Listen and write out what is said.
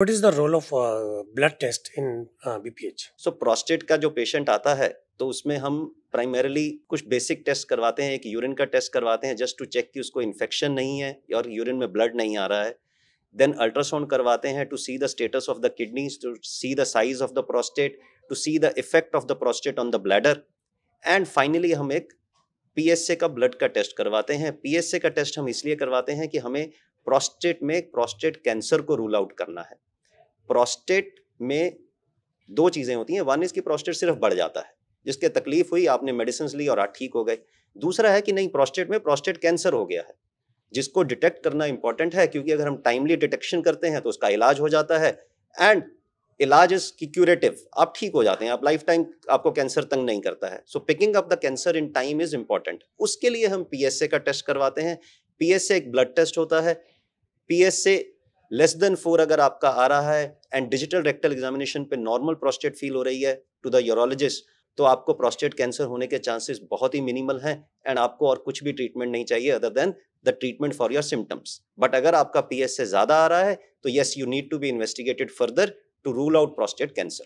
What is the role of blood test in BPH? So prostate का जो patient आता है तो उसमें हम प्राइमरीली कुछ बेसिक टेस्ट करवाते हैं। एक यूरिन का टेस्ट करवाते हैं जस्ट टू चेक कि उसको इन्फेक्शन नहीं है और यूरिन में ब्लड नहीं आ रहा है। देन अल्ट्रासाउंड करवाते हैं to see the status of the kidneys, to see the size of the prostate, to see the effect of the prostate on the bladder. And finally हम एक पीएसए का blood का test करवाते हैं। PSA का test हम इसलिए करवाते हैं कि हमें प्रोस्टेट में प्रोस्टेट कैंसर को रूल आउट करना है। प्रोस्टेट में दो चीजें होती हैं, वन इज कि प्रोस्टेट सिर्फ बढ़ जाता है, जिसके तकलीफ हुई आपने मेडिसिन ली और आप ठीक हो गए। दूसरा है कि नहीं, प्रोस्टेट में प्रोस्टेट कैंसर हो गया है, जिसको डिटेक्ट करना इंपॉर्टेंट है, क्योंकि अगर हम टाइमली डिटेक्शन करते हैं तो उसका इलाज हो जाता है। एंड इलाज इज क्यूरेटिव, आप ठीक हो जाते हैं, आप लाइफ टाइम आपको कैंसर तंग नहीं करता है। So picking up the cancer in time is important. उसके लिए हम पीएसए का टेस्ट करवाते हैं। पीएसए एक ब्लड टेस्ट होता है। पीएसए लेस देन 4 अगर आपका आ रहा है एंड डिजिटल रेक्टल एग्जामिनेशन पे नॉर्मल प्रोस्टेट फील हो रही है टू द यूरोलॉजिस्ट, तो आपको प्रोस्टेट कैंसर होने के चांसेस बहुत ही मिनिमल हैं एंड आपको और कुछ भी ट्रीटमेंट नहीं चाहिए other than the treatment for your symptoms. But अगर आपका पीएसए ज्यादा आ रहा है तो yes, you need to be investigated further to rule out prostate cancer.